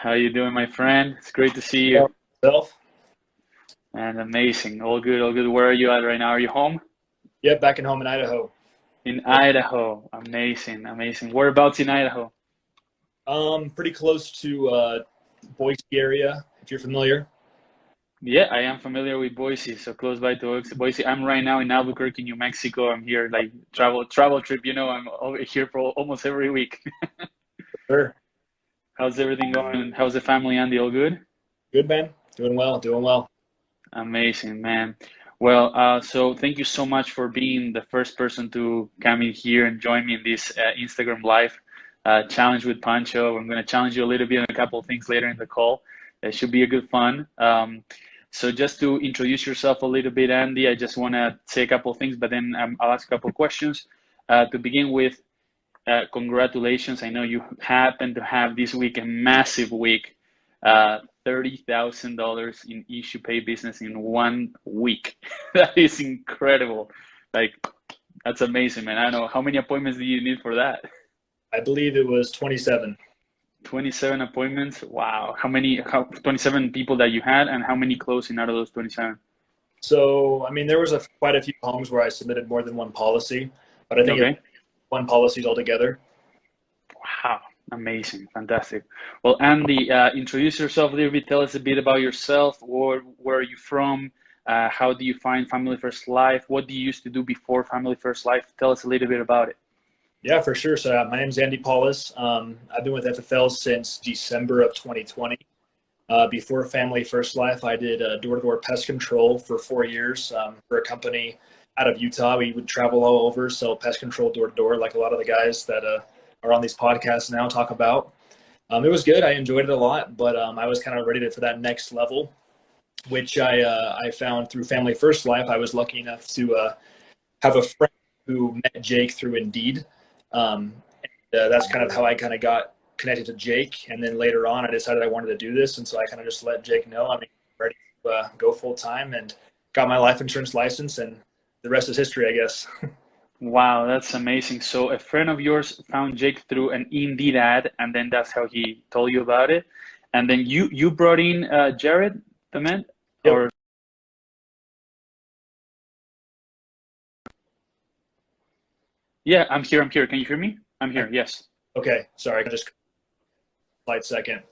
How you doing, my friend? It's great to see you. Well, Self. And amazing. All good, all good. Where are you at right now? Are you home? Yep, back in home in Idaho. In Idaho. Amazing, amazing. Whereabouts in Idaho? Pretty close to Boise area, if you're familiar. Yeah, I am familiar with Boise, so close by to Boise. I'm right now in Albuquerque, New Mexico. I'm here like travel trip. I'm over here for almost every week. Sure. How's everything going? How's the family, Andy? All good? Good, man. Doing well, doing well. Amazing, man. Well, so thank you so much for being the first person to come in here and join me in this Instagram Live challenge with Pancho. I'm going to challenge you a little bit on a couple of things later in the call. It should be a good fun. So just to introduce yourself a little bit, Andy, I just want to say a couple of things, but then I'll ask a couple of questions. To begin with, congratulations. I know you happen to have this week a massive week, $30,000 in issue pay business in 1 week. That is incredible. Like, that's amazing, man. I don't know. How many appointments do you need for that? I believe it was 27. 27 appointments? Wow. 27 people that you had, and how many closing out of those 27? So, I mean, there was quite a few homes where I submitted more than one policy, but I think it's Okay. one policies altogether. Wow, amazing, fantastic. Well, Andy, introduce yourself a little bit. Tell us a bit about yourself. Where are you from? How do you find Family First Life? What do you used to do before Family First Life? Tell us a little bit about it. Yeah, for sure. So, my name is Andy Powlus. I've been with FFL since December of 2020. Before Family First Life, I did door-to-door pest control for 4 years for a company out of Utah. We would travel all over, sell pest control door-to-door, like a lot of the guys that are on these podcasts now talk about. It was good. I enjoyed it a lot, but I was kind of ready for that next level, which I found through Family First Life. I was lucky enough to have a friend who met Jake through Indeed. That's kind of how I kind of got connected to Jake. And then later on, I decided I wanted to do this. And so I kind of just let Jake know I'm ready to go full time and got my life insurance license. And the rest is history, I guess. Wow, that's amazing. So a friend of yours found Jake through an Indeed ad, and then that's how he told you about it. And then you brought in Jared, the man, Yep. or yeah, I'm here. I'm here. Can you hear me? I'm here. Yes. Okay. Sorry. Just slight second.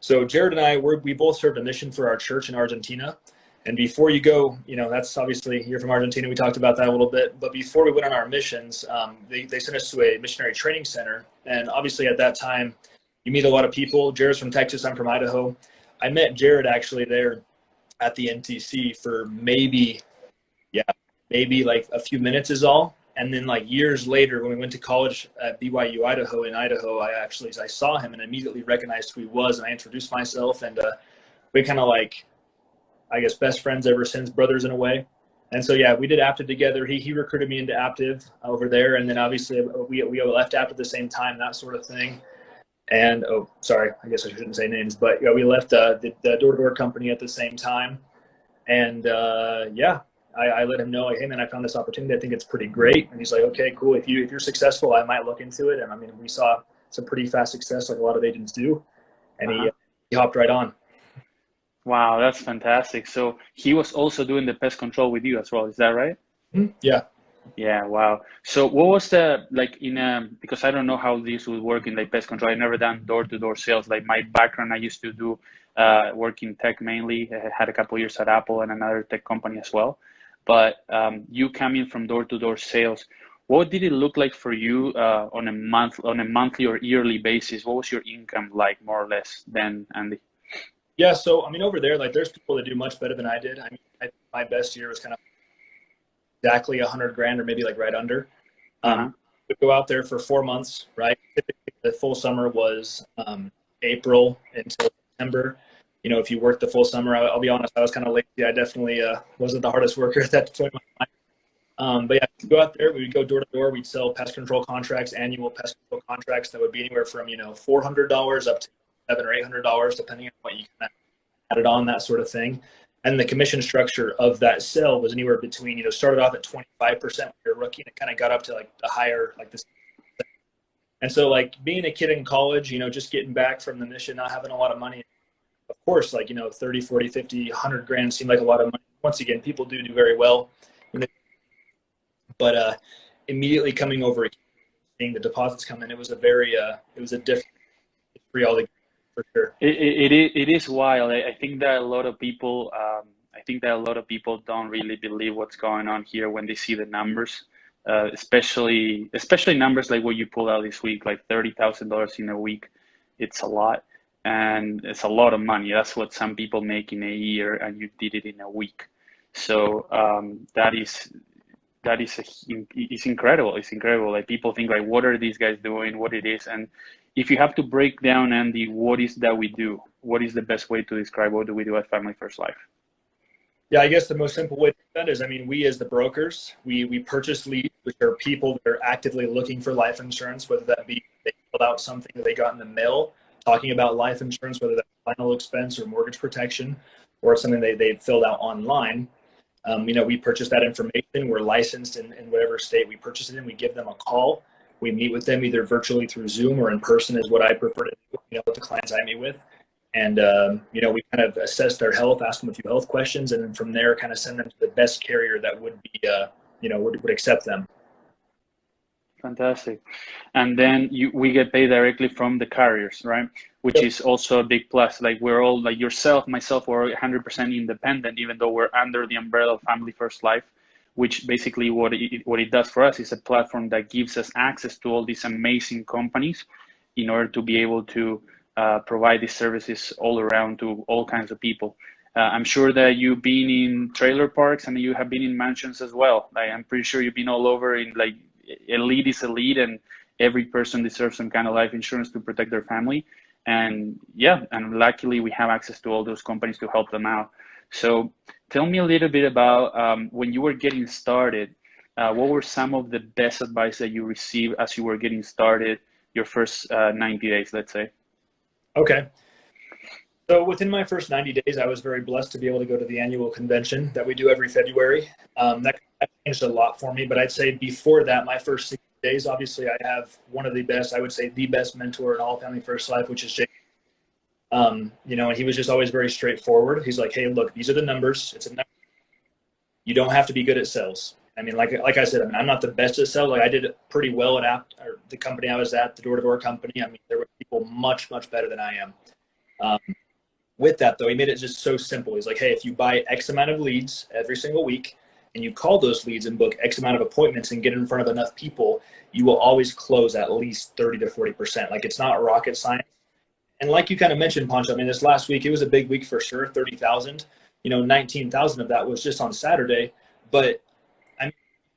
So Jared and we both served a mission for our church in Argentina. And before you go, that's obviously you're from Argentina. We talked about that a little bit. But before we went on our missions, they sent us to a missionary training center. And obviously at that time, you meet a lot of people. Jared's from Texas. I'm from Idaho. I met Jared actually there at the NTC for maybe like a few minutes is all. And then like years later, when we went to college at BYU Idaho in Idaho, I saw him and immediately recognized who he was. And I introduced myself, and we kind of like, I guess, best friends ever since, brothers in a way. And so, yeah, we did Aptive together. He recruited me into Aptive over there. And then obviously we left Aptive at the same time, that sort of thing. And, oh, sorry, I guess I shouldn't say names, but yeah, we left the door-to-door company at the same time. And yeah, I let him know, like, hey man, I found this opportunity. I think it's pretty great. And he's like, okay, cool. If you're successful, I might look into it. And I mean, we saw some pretty fast success, like a lot of agents do. And Uh-huh. he hopped right on. Wow, that's fantastic. So he was also doing the pest control with you as well. Is that right? Yeah. Yeah, wow. So what was the like because I don't know how this would work in like pest control. I never done door-to-door sales. Like my background, I used to do work in tech mainly. I had a couple years at Apple and another tech company as well. But you coming from door-to-door sales, what did it look like for you on a monthly or yearly basis? What was your income like more or less then, Andy? Yeah. So, I mean, over there, like there's people that do much better than I did. I mean, my best year was kind of exactly 100 grand or maybe like right under. Uh-huh. We go out there for 4 months, right? Typically the full summer was April until September. If you work the full summer, I'll be honest, I was kind of lazy. I definitely wasn't the hardest worker at that point in my life. But yeah, we'd go out there, we would go door to door, we'd sell pest control contracts, annual pest control contracts that would be anywhere from, $400 up to $700 or $800, depending on what you kind of added on, that sort of thing. And the commission structure of that sale was anywhere between, started off at 25% when you're a rookie, and it kind of got up to like the higher, like this. And so like being a kid in college, just getting back from the mission, not having a lot of money, of course, like, 30, 40, 50, 100 grand seemed like a lot of money. Once again, people do very well. But immediately coming over, seeing the deposits come in, it was a different history altogether, for sure. It is wild. I think that a lot of people, don't really believe what's going on here when they see the numbers, especially numbers like what you pulled out this week, like $30,000 in a week. It's a lot, and it's a lot of money. That's what some people make in a year, and you did it in a week. So it's incredible. It's incredible. Like people think like, what are these guys doing? What it is? And if you have to break down, Andy, what is that we do? What is the best way to describe what do we do at Family First Life? Yeah, I guess the most simple way to do that is, we as the brokers, we purchase leads, which are people that are actively looking for life insurance, whether that be they filled out something that they got in the mail talking about life insurance, whether that's final expense or mortgage protection, or it's something they filled out online. We purchase that information. We're licensed in whatever state we purchase it in. We give them a call. We meet with them either virtually through Zoom or in person is what I prefer to do, with the clients I meet with. And, we kind of assess their health, ask them a few health questions, and then from there kind of send them to the best carrier that would be, would accept them. Fantastic. And then we get paid directly from the carriers, right? Which is also a big plus. Like we're all, like yourself, myself, we're 100% independent, even though we're under the umbrella of Family First Life, which basically what it does for us is a platform that gives us access to all these amazing companies in order to be able to provide these services all around to all kinds of people. I'm sure that you've been in trailer parks and you have been in mansions as well. Like I'm pretty sure you've been all over in like elite is elite, and every person deserves some kind of life insurance to protect their family. And luckily we have access to all those companies to help them out. So tell me a little bit about when you were getting started, what were some of the best advice that you received as you were getting started, your first 90 days, let's say? Okay. So within my first 90 days, I was very blessed to be able to go to the annual convention that we do every February. That changed a lot for me, but I'd say before that, my first 60 days, obviously I have one of the best, I would say the best mentor in all Family First Life, which is Jake. And he was just always very straightforward. He's like, hey, look, these are the numbers. It's a number. You don't have to be good at sales. Like I said, I'm not the best at sales. Like I did pretty well at the company I was at, the door-to-door company. There were people much, much better than I am. With that, though, he made it just so simple. He's like, hey, if you buy X amount of leads every single week and you call those leads and book X amount of appointments and get in front of enough people, you will always close at least 30 to 40%. Like it's not rocket science. And like you kind of mentioned, Pancho, this last week, it was a big week for sure, 30,000. 19,000 of that was just on Saturday. But you're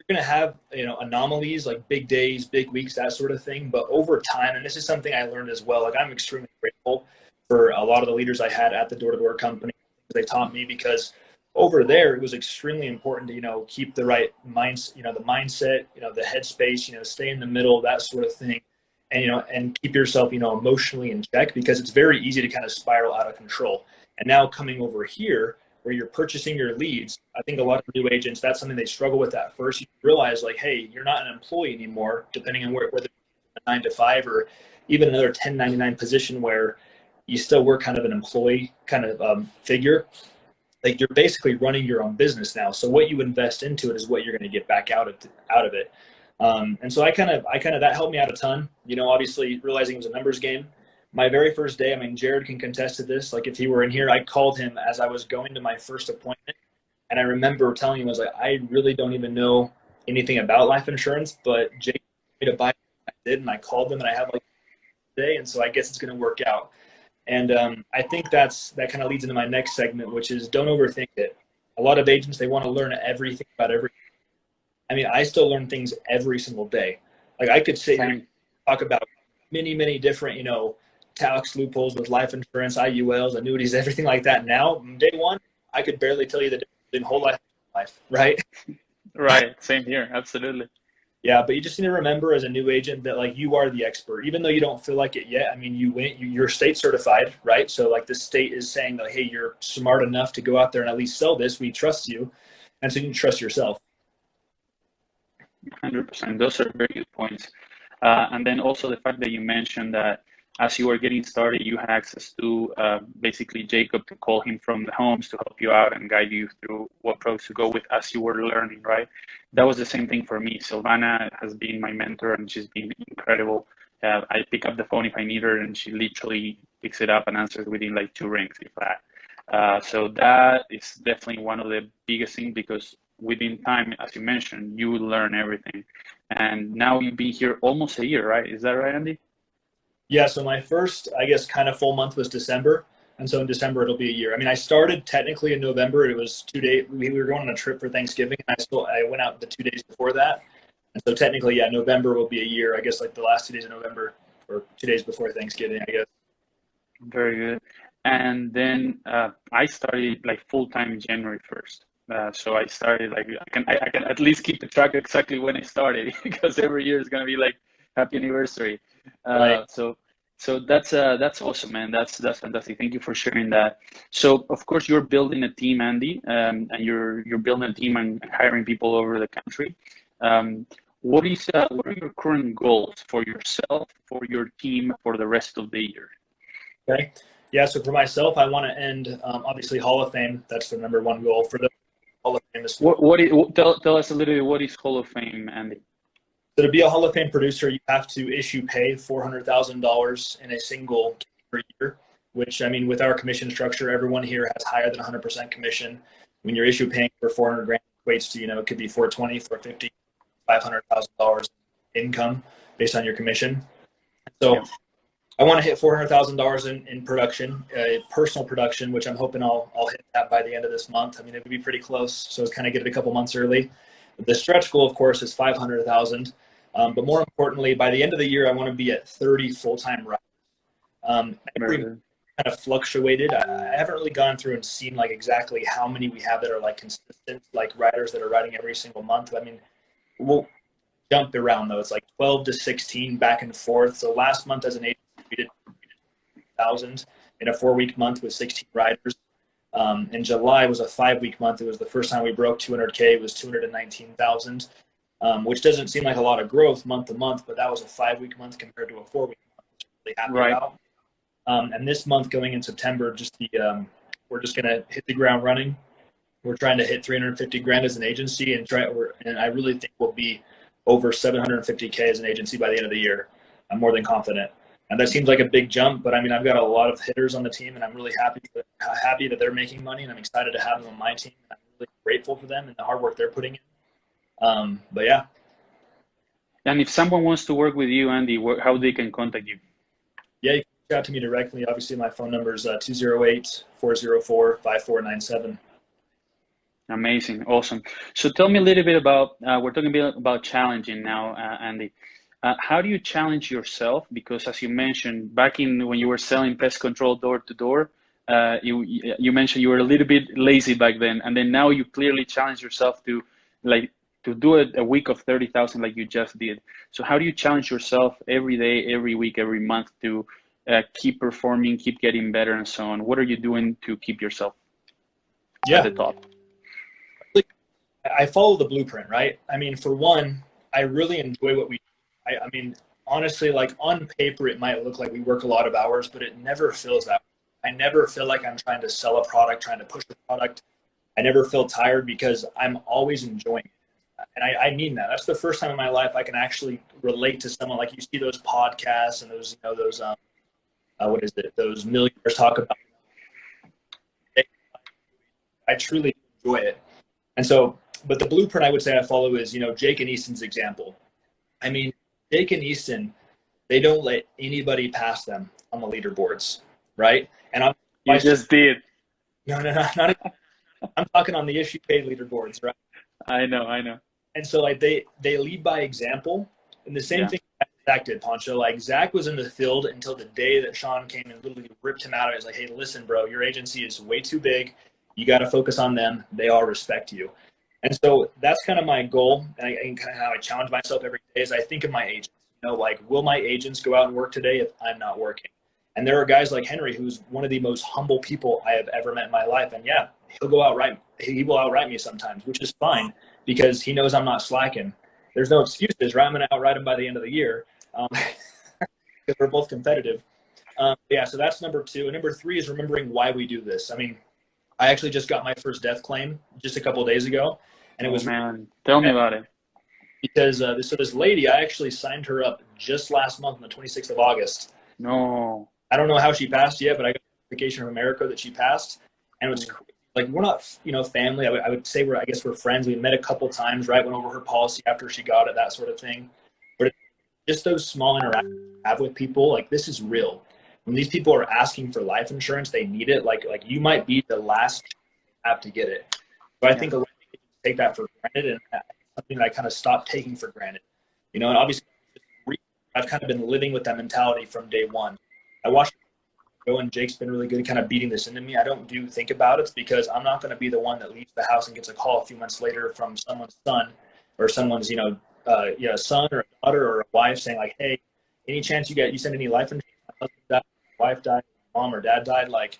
going to have, anomalies like big days, big weeks, that sort of thing. But over time, and this is something I learned as well, like I'm extremely grateful for a lot of the leaders I had at the door-to-door company. They taught me, because over there, it was extremely important to, keep the right mindset, the mindset, the headspace, stay in the middle, that sort of thing. And, and keep yourself, emotionally in check, because it's very easy to kind of spiral out of control. And now coming over here where you're purchasing your leads, I think a lot of new agents, that's something they struggle with at first. You realize like, hey, you're not an employee anymore, depending on whether it's a 9 to 5 or even another 1099 position where you still work kind of an employee kind of figure. Like you're basically running your own business now. So what you invest into it is what you're going to get back out of it. And so I kind of that helped me out a ton, obviously realizing it was a numbers game. My very first day, Jared can contest to this. Like if he were in here, I called him as I was going to my first appointment. And I remember telling him, I was like, I really don't even know anything about life insurance, but Jake told me to buy it. I did. And I called them and I have like a day. And so I guess it's going to work out. And I think that kind of leads into my next segment, which is don't overthink it. A lot of agents, they want to learn everything about everything. I still learn things every single day. Like I could sit here and talk about many, many different, tax loopholes with life insurance, IULs, annuities, everything like that. Now, day one, I could barely tell you the difference in whole life, right? Right. Same here. Absolutely. Yeah, but you just need to remember as a new agent that like you are the expert, even though you don't feel like it yet. You're state certified, right? So like the state is saying that, hey, you're smart enough to go out there and at least sell this. We trust you. And so you can trust yourself. 100%. Those are very good points. And then also the fact that you mentioned that as you were getting started, you had access to basically Jacob to call him from the homes to help you out and guide you through what products to go with as you were learning, right? That was the same thing for me. Silvana has been my mentor and she's been incredible. I pick up the phone if I need her and she literally picks it up and answers within like 2 rings, if that. So that is definitely one of the biggest things because within time, as you mentioned, you learn everything. And now you've been here almost a year, right? Is that right, Andy? Yeah, so my first, I guess, kind of full month was December. And so in December, it'll be a year. I mean, I started technically in November. It was 2 days. We were going on a trip for Thanksgiving. And I went out the 2 days before that. And so technically, yeah, November will be a year. I guess like the last 2 days of November or 2 days before Thanksgiving, I guess. Very good. And then I started like full time January 1st. So I started like I can at least keep the track exactly when I started because every year is gonna be like happy anniversary. Right. So that's awesome, man. That's fantastic. Thank you for sharing that. So of course you're building a team, Andy, and you're building a team and hiring people all over the country. What are your current goals for yourself, for your team, for the rest of the year? Okay. Yeah, so for myself, I want to end, obviously, Hall of Fame. That's the number one goal for the Hall of Fame. Tell us a little bit what is Hall of Fame, Andy? So to be a Hall of Fame producer, you have to issue pay $400,000 in a single per year, which, I mean, with our commission structure, everyone here has higher than 100% commission. When you're issue paying for 400 grand equates to, it could be 420, 450, $500,000 income based on your commission. So Yeah. I want to hit $400,000 in production, personal production, which I'm hoping I'll hit that by the end of this month. I mean, it would be pretty close, so kind of get it a couple months early. The stretch goal, of course, is 500,000. But more importantly, by the end of the year, I want to be at 30 full-time riders. Every kind of fluctuated. I haven't really gone through and seen like exactly how many we have that are like consistent, like riders that are riding every single month. I mean, we'll jump around though. It's like 12 to 16 back and forth. So last month as an agency, we did 1,000 in a 4-week month with 16 riders. In July was a 5-week month. It was the first time we broke 200K. It was 219,000, which doesn't seem like a lot of growth month to month, but that was a 5-week month compared to a 4-week month, which I'm really happy about. And this month going in September, we're just going to hit the ground running. We're trying to hit 350 grand as an agency and I really think we'll be over 750K as an agency by the end of the year. I'm more than confident. And that seems like a big jump, but I mean, I've got a lot of hitters on the team and I'm really happy that they're making money and I'm excited to have them on my team. I'm really grateful for them and the hard work they're putting in. But yeah. And if someone wants to work with you, Andy, how they can contact you? Yeah, you can reach out to me directly. Obviously, my phone number is 208-404-5497. Amazing. Awesome. So tell me a little bit about, we're talking about challenging now, Andy. How do you challenge yourself? Because as you mentioned, back in when you were selling pest control door to door, you mentioned you were a little bit lazy back then, and then now you clearly challenge yourself to do a week of 30,000 like you just did. So how do you challenge yourself every day, every week, every month to keep performing, keep getting better, and so on? What are you doing to keep yourself at the top? I follow the blueprint, right? I mean, for one, I really enjoy what we do. I mean, honestly, like on paper, it might look like we work a lot of hours, but it never feels that way. I never feel like I'm trying to sell a product, trying to push a product. I never feel tired because I'm always enjoying it. And I mean that. That's the first time in my life I can actually relate to someone. Like you see those podcasts and those, what is it? Those millionaires talk about. I truly enjoy it. And so, but the blueprint I would say I follow is, Jake and Easton's example. I mean, Jake and Easton, they don't let anybody pass them on the leaderboards, right? And You just did. No, not I'm talking on the issue pay leaderboards, right? I know. And so like they lead by example. And the same thing Zach did, Pancho. Like Zach was in the field until the day that Sean came and literally ripped him out. He was like, hey, listen, bro, your agency is way too big. You got to focus on them. They all respect you. And so that's kind of my goal, and kind of how I challenge myself every day is I think of my agents. Like, will my agents go out and work today if I'm not working? And there are guys like Henry, who's one of the most humble people I have ever met in my life. And yeah, he will outright me sometimes, which is fine because he knows I'm not slacking. There's no excuses, right? I'm going to outright him by the end of the year. because we're both competitive. Yeah, so that's number 2. And number 3 is remembering why we do this. I mean, I actually just got my first death claim just a couple of days ago, and it Oh was man, tell me about it. because this lady, I actually signed her up just last month on the 26th of August. No. I don't know how she passed yet, but I got notification from America that she passed, and it was like, we're not, family. I would say I guess we're friends. We met a couple times, right? Went over her policy after she got it, that sort of thing. But just those small interactions you have with people, like, this is real. When these people are asking for life insurance, they need it. Like you might be the last you have to get it. So I think a lot of people take that for granted, and that's something that I kind of stopped taking for granted. And obviously, I've kind of been living with that mentality from day one. I watched and Jake's been really good kind of beating this into me. I don't think about it because I'm not going to be the one that leaves the house and gets a call a few months later from someone's son or someone's, son or a daughter or a wife saying like, hey, any chance you send any life insurance? My husband died, my wife died, my mom or dad died. Like,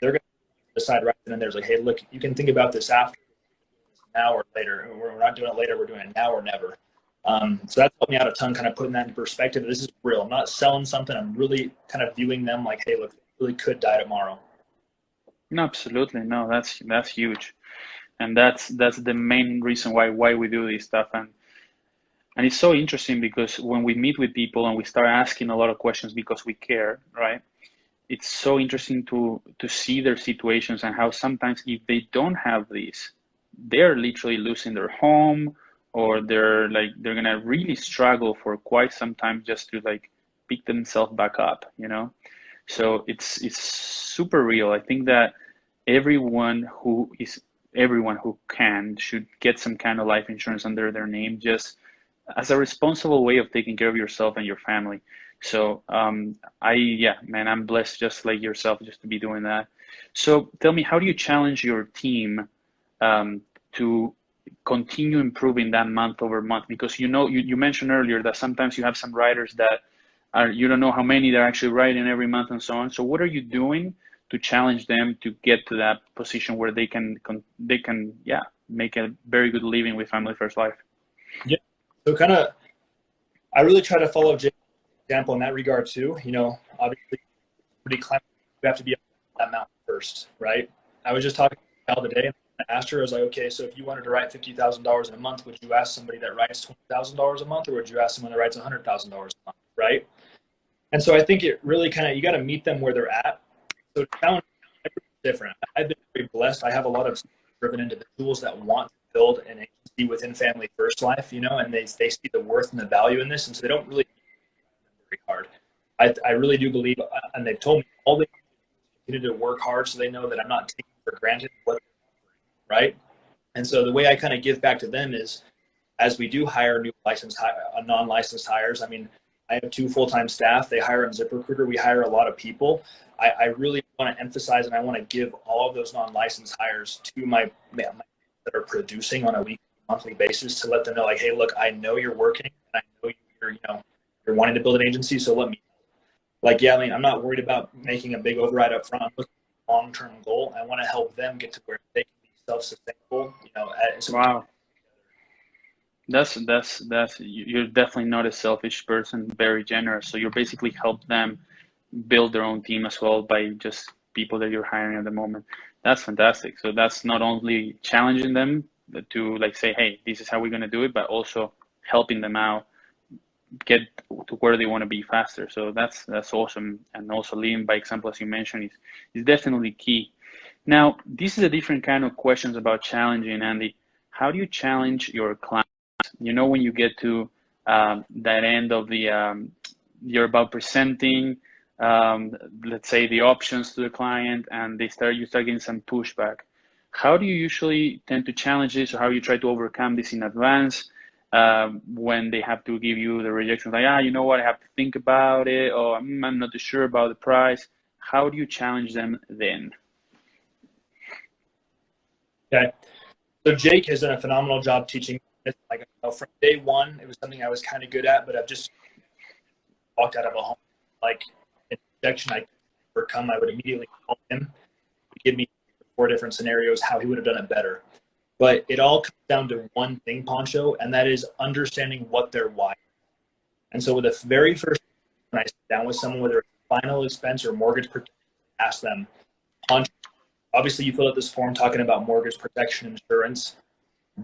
they're going to decide right then and there's like, hey, look, you can think about this after, now or later. We're not doing it later. We're doing it now or never. So that's helped me out a ton, kind of putting that into perspective. This is real. I'm not selling something. I'm really kind of viewing them like, hey, look, they really could die tomorrow. No, absolutely. No, that's huge. And that's the main reason why we do this stuff. And it's so interesting because when we meet with people and we start asking a lot of questions because we care, right? It's so interesting to see their situations and how sometimes if they don't have this, they're literally losing their home, or they're gonna really struggle for quite some time just to like pick themselves back up, So it's super real. I think that everyone who can should get some kind of life insurance under their name, just as a responsible way of taking care of yourself and your family. So man, I'm blessed just like yourself just to be doing that. So tell me, how do you challenge your team to continue improving that month over month? Because you mentioned earlier that sometimes you have some writers that you don't know how many they're actually writing every month and so on. So what are you doing to challenge them to get to that position where they can make a very good living with Family First Life? Yeah. So I really try to follow Jake's example in that regard too. Obviously, pretty climate, we have to be on that mountain first, right? I was just talking to Cal today, and I asked her, I was like, okay, so if you wanted to write $50,000 in a month, would you ask somebody that writes $20,000 a month, or would you ask someone that writes $100,000 a month, right? And so I think it really you got to meet them where they're at. So challenge is different. I've been very blessed. I have a lot of driven individuals that want to build an agency within Family First Life, and they see the worth and the value in this, and so they don't really very hard. I really do believe, and they've told me all they need to work hard so they know that I'm not taking for granted what they're offering, right? And so the way I kind of give back to them is, as we do hire new non-licensed hires, I mean, I have 2 full-time staff. They hire on ZipRecruiter. We hire a lot of people. I really want to emphasize, and I want to give all of those non-licensed hires to my that are producing on a weekly, monthly basis, to let them know, like, hey, look, I know you're working, and I know you're wanting to build an agency, so let me. Like, yeah, I mean, I'm not worried about making a big override up front. I'm looking at a long-term goal. I want to help them get to where they can be self-sustainable. Wow. That's you're definitely not a selfish person, very generous. So you're basically help them build their own team as well by just people that you're hiring at the moment. That's fantastic. So that's not only challenging them to like say, hey, this is how we're going to do it, but also helping them out get to where they want to be faster. So that's awesome. And also leading by example, as you mentioned, is definitely key. Now, this is a different kind of questions about challenging, Andy. How do you challenge your clients? When you get to that end of the, you're about presenting, let's say the options to the client, and you start getting some pushback. How do you usually tend to challenge this, or how you try to overcome this in advance when they have to give you the rejection? Like, you know what, I have to think about it, or I'm not too sure about the price. How do you challenge them then? Okay. So Jake has done a phenomenal job teaching. Like, from day one, it was something I was kind of good at, but I've just walked out of a home, like an objection I could overcome. I would immediately call him. He'd give me 4 different scenarios how he would have done it better. But it all comes down to one thing, Pancho, and that is understanding what their why. And so with the very first when I sit down with someone, whether it's final expense or mortgage protection, ask them, obviously you fill out this form talking about mortgage protection insurance.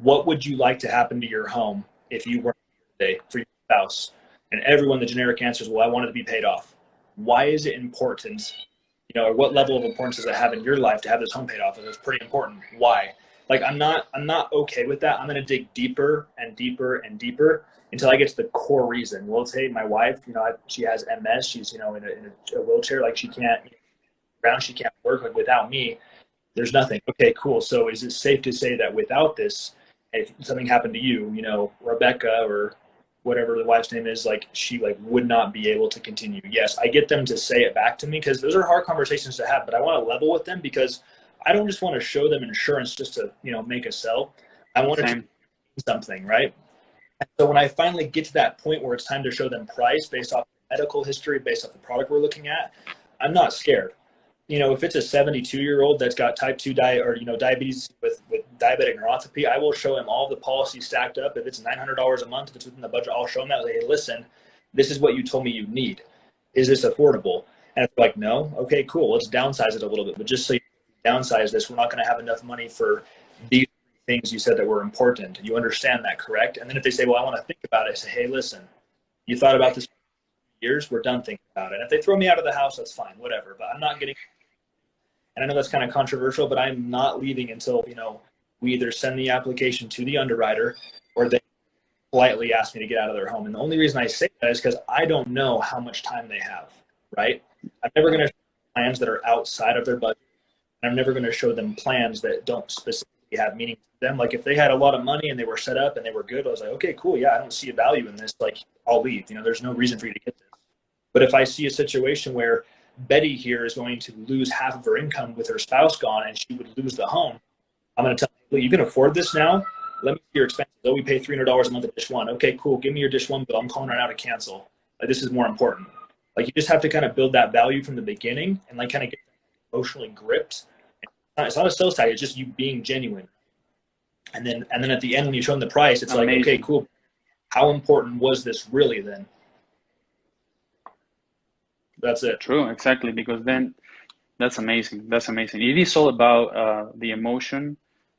What would you like to happen to your home if you weren't here today for your spouse? And everyone, the generic answer is, well, I want it to be paid off. Why is it important? Or what level of importance does it have in your life to have this home paid off? It's pretty important. Why? Like, I'm not okay with that. I'm going to dig deeper and deeper and deeper until I get to the core reason. Well, say my wife, she has MS. She's, in a wheelchair. Like, she can't ground. She can't work. Like, without me, there's nothing. Okay, cool. So is it safe to say that without this, if something happened to you, Rebecca or whatever the wife's name is, like, she would not be able to continue? Yes, I get them to say it back to me because those are hard conversations to have, but I want to level with them because I don't just want to show them insurance just to, make a sell. I want to do something, right? And so when I finally get to that point where it's time to show them price based off medical history, based off the product we're looking at, I'm not scared. If it's a 72-year-old that's got type 2 diabetes with diabetic neuropathy, I will show him all the policies stacked up. If it's $900 a month, if it's within the budget, I'll show him that. Like, hey, listen, this is what you told me you need. Is this affordable? And if they're like, no, okay, cool. Let's downsize it a little bit. But just so you downsize this, we're not going to have enough money for these things you said that were important. You understand that, correct? And then if they say, well, I want to think about it, I say, hey, listen, you thought about this for years. We're done thinking about it. And if they throw me out of the house, that's fine, whatever. But I'm not getting. And I know that's kind of controversial, but I'm not leaving until, we either send the application to the underwriter or they politely ask me to get out of their home. And the only reason I say that is because I don't know how much time they have, right? I'm never going to show plans that are outside of their budget. And I'm never going to show them plans that don't specifically have meaning to them. Like, if they had a lot of money and they were set up and they were good, I was like, okay, cool. Yeah, I don't see a value in this. Like, I'll leave. There's no reason for you to get this. But if I see a situation where Betty here is going to lose half of her income with her spouse gone and she would lose the home, I'm going to tell you, you can afford this now. Let me see your expenses. Oh, we pay $300 a month at Dish One. Okay, cool. Give me your Dish One bill. I'm calling right now to cancel. Like, this is more important. Like, you just have to kind of build that value from the beginning and kind of get emotionally gripped. It's not a sales tag. It's just you being genuine. And then at the end, when you show them the price, it's amazing. Like, okay, cool. How important was this really then? That's it. True, exactly. Because then that's amazing. That's amazing. It is all about the emotion,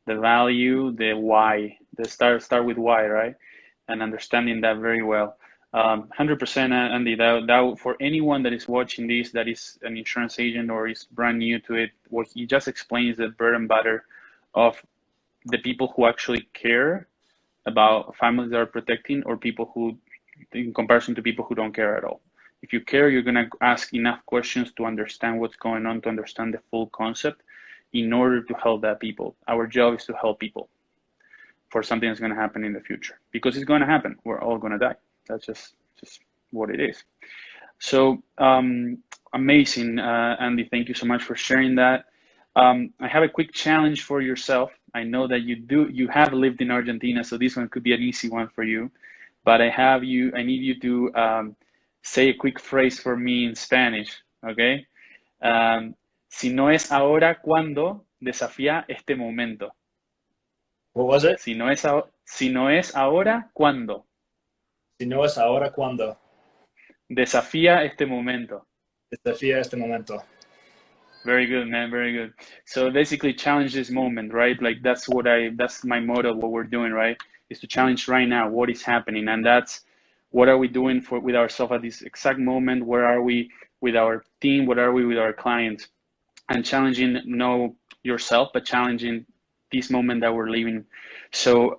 the value, the why. The start with why, right? And understanding that very well. 100%, Andy. That for anyone that is watching this, that is an insurance agent or is brand new to it, what he just explains the bread and butter of the people who actually care about families that are protecting, or people who, in comparison to people who don't care at all. If you care, you're going to ask enough questions to understand what's going on, to understand the full concept in order to help that people. Our job is to help people for something that's going to happen in the future, because it's going to happen. We're all going to die. That's just what it is. So amazing, Andy. Thank you so much for sharing that. I have a quick challenge for yourself. I know that you have lived in Argentina, so this one could be an easy one for you. But I need you to say a quick phrase for me in Spanish, okay? Si no es ahora, ¿cuándo? Desafía este momento. What was it? Si no es ahora, ¿cuándo? Si no es ahora, ¿cuándo? Desafía este momento. Desafía este momento. Very good, man. Very good. So basically, challenge this moment, right? Like, that's my motto. What we're doing, right, is to challenge right now what is happening, and that's what are we doing with ourselves at this exact moment. Where are we with our team? What are we with our clients? And challenging no yourself, but challenging this moment that we're living. So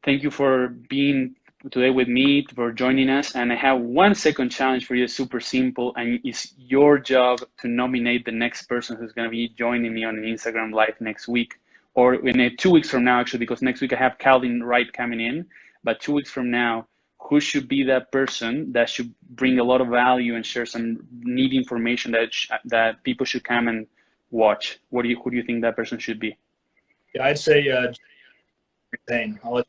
thank you for being today with me, for joining us. And I have 1 second challenge for you. It's super simple, and it's your job to nominate the next person who's going to be joining me on an Instagram live next week, or in 2 weeks from now, actually, because next week I have Calvin Wright coming in. But 2 weeks from now, who should be that person that should bring a lot of value and share some neat information that people should come and watch? Who do you think that person should be? Yeah, I'd say Payne. I'll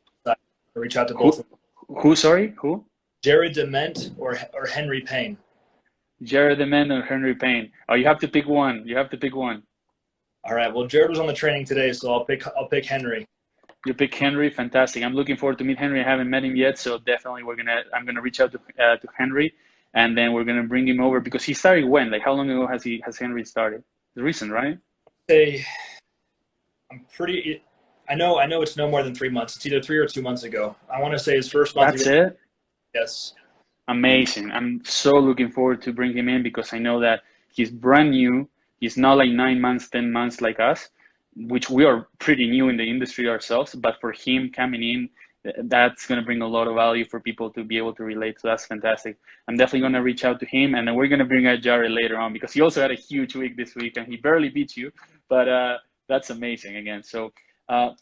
reach out to both. Who? Sorry, who? Jared Dement or Henry Payne. Jared Dement or Henry Payne. Oh, you have to pick one. You have to pick one. All right. Well, Jared was on the training today, so I'll pick Henry. You pick Henry, fantastic. I'm looking forward to meet Henry. I haven't met him yet, so definitely I'm gonna reach out to Henry, and then we're gonna bring him over because he started when? Like how long ago has Henry started? It's recent, right? Say, I know it's no more than 3 months. It's either 3 or 2 months ago. I want to say his first month. That's it? Yes. Amazing. I'm so looking forward to bring him in because I know that he's brand new. He's not like 9 months, 10 months like us, which we are pretty new in the industry ourselves. But for him coming in, that's going to bring a lot of value for people to be able to relate. So that's fantastic. I'm definitely going to reach out to him, and then we're going to bring out Jared later on because he also had a huge week this week and he barely beat you. But that's amazing again. So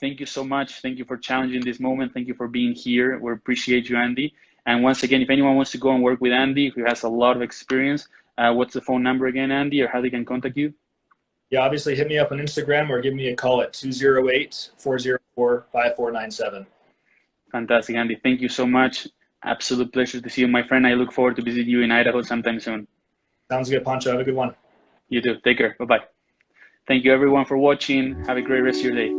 thank you so much. Thank you for challenging this moment. Thank you for being here. We appreciate you, Andy. And once again, if anyone wants to go and work with Andy, who has a lot of experience, what's the phone number again, Andy, or how they can contact you? Yeah, obviously hit me up on Instagram or give me a call at 208-404-5497. Fantastic, Andy. Thank you so much. Absolute pleasure to see you, my friend. I look forward to visit you in Idaho sometime soon. Sounds good, Pancho. Have a good one. You too. Take care. Bye-bye. Thank you, everyone, for watching. Have a great rest of your day.